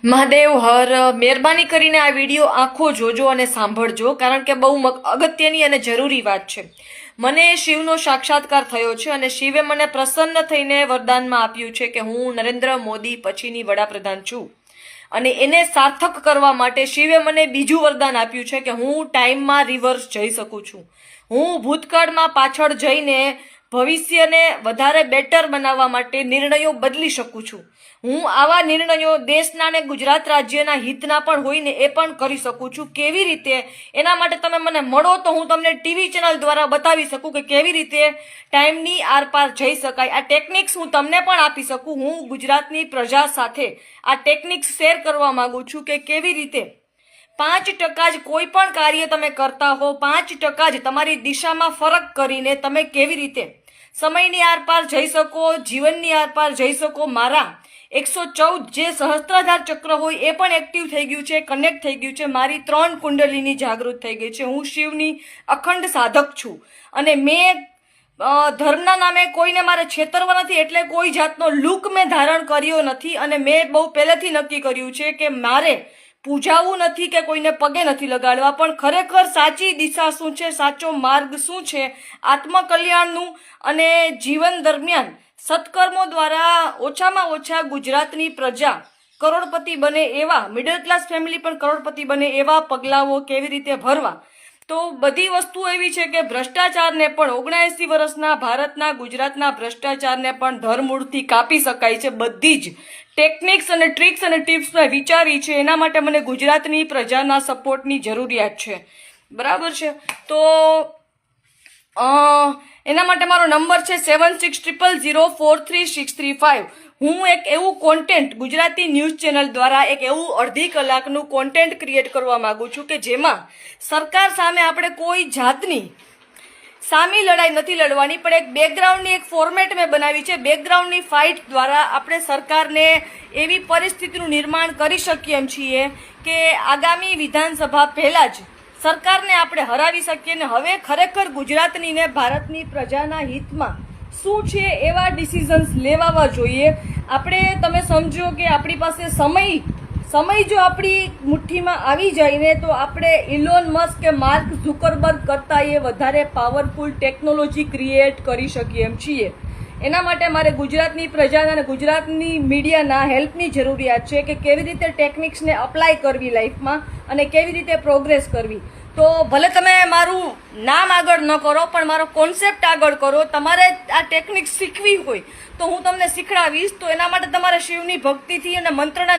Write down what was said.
મહાદેવ હર મહેરબાની કરીને આ વિડીયો આખો જોજો અને સાંભળજો, કારણ કે બહુ અગત્યની અને જરૂરી વાત છે. મને શિવનો સાક્ષાત્કાર થયો છે અને શિવે મને પ્રસન્ન થઈને વરદાનમાં આપ્યું છે કે હું નરેન્દ્ર મોદી પછીની વડાપ્રધાન છું. અને એને સાર્થક કરવા માટે શિવે મને બીજું વરદાન આપ્યું છે કે હું ટાઈમમાં રિવર્સ જઈ શકું છું. હું ભૂતકાળમાં પાછળ જઈને ભવિષ્યને વધારે બેટર બનાવવા માટે નિર્ણયો બદલી શકું છું. હું આવા નિર્ણયો દેશના અને ગુજરાત રાજ્યના હિતના પણ હોય ને એ પણ કરી શકું છું. કેવી રીતે? એના માટે તમે મને મળો તો હું તમને ટીવી ચેનલ દ્વારા બતાવી શકું કે કેવી રીતે ટાઈમની આરપાર જઈ શકાય. આ ટેકનિક્સ હું તમને પણ આપી શકું. હું ગુજરાતની પ્રજા સાથે આ ટેકનિક્સ શેર કરવા માંગુ છું કે કેવી રીતે 5% જ કોઈ પણ કાર્ય તમે કરતા હો, 5% જ તમારી દિશામાં ફરક કરીને તમે કેવી રીતે સમયની આરપાર જઈ શકો, જીવનની આરપાર જઈ શકો. મારા 114 જે સહસ્ત્રાધાર ચક્ર હોય એ પણ એક્ટિવ થઈ ગયું છે, કનેક્ટ થઈ ગયું છે. મારી 3 કુંડલીની જાગૃત થઈ ગઈ છે. હું શિવની અખંડ સાધક છું અને મેં ધર્મના નામે કોઈને મારે છેતરવા નથી, એટલે કોઈ જાતનો લુક મેં ધારણ કર્યો નથી. અને મેં બહુ પહેલેથી નક્કી કર્યું છે કે મારે પૂજાવું નથી કે કોઈને પગે નથી લગાડવા, પણ ખરેખર સાચી દિશા શું છે, સાચો માર્ગ શું છે, આત્મકલ્યાણનું અને જીવન દરમિયાન સત્કર્મો દ્વારા ઓછામાં ઓછા ગુજરાતની પ્રજા કરોડપતિ બને એવા, મિડલ ક્લાસ ફેમિલી પણ કરોડપતિ બને એવા પગલાઓ કેવી રીતે ભરવા. તો બધી વસ્તુ એવી છે કે ભ્રષ્ટાચારને પણ 79 વર્ષના ભારતના ગુજરાતના ભ્રષ્ટાચારને પણ ધરમૂળથી કાપી શકાય છે. બધી જ ટેકનિક્સ અને ટ્રિક્સ અને ટિપ્સ મેં વિચારી છે. એના માટે મને ગુજરાતની પ્રજાના સપોર્ટની જરૂરિયાત છે. બરાબર છે? તો એના માટે મારો નંબર છે 7600043635. હું એક એવું કોન્ટેન્ટ ગુજરાતી ન્યૂઝ ચેનલ દ્વારા એક એવું અડધી કલાકનું કોન્ટેન્ટ ક્રિએટ કરવા માંગુ છું કે જેમાં સરકાર સામે આપણે કોઈ જાતની સામી લડાઈ નથી લડવાની, પણ એક બેકગ્રાઉન્ડની એક ફોર્મેટ મેં બનાવી છે. બેકગ્રાઉન્ડની ફાઇટ દ્વારા આપણે સરકારને એવી પરિસ્થિતિનું નિર્માણ કરી શકીએ એમ છીએ કે આગામી વિધાનસભા પહેલાં જ સરકારને આપણે હરાવી શકીએ. ને હવે ખરેખર ગુજરાતની ને ભારતની પ્રજાના હિતમાં શું છે એવા ડિસિઝન્સ લેવાવા જોઈએ. આપણે તમે સમજો કે આપણી પાસે સમય જો આપણી મુઠ્ઠીમાં આવી જાય ને તો આપણે ઇલોન મસ્ક કે માર્ક ઝુકરબર્ગ કરતાં એ વધારે પાવરફુલ ટેકનોલોજી ક્રિએટ કરી શકીએ એમ છીએ. એના માટે મારે ગુજરાતની પ્રજાના અને ગુજરાતની મીડિયાના હેલ્પની જરૂરિયાત છે કે કેવી રીતે ટેકનિક્સને અપ્લાય કરવી લાઈફમાં અને કેવી રીતે પ્રોગ્રેસ કરવી. તો ભલે તમે મારું નામ આગળ ન કરો પણ મારો કોન્સેપ્ટ આગળ કરો. તમારે આ ટેકનિક શીખવી હોય તો હું તમને શીખડાવીશ. તો એના માટે તમારે શિવની ભક્તિથી અને મંત્રના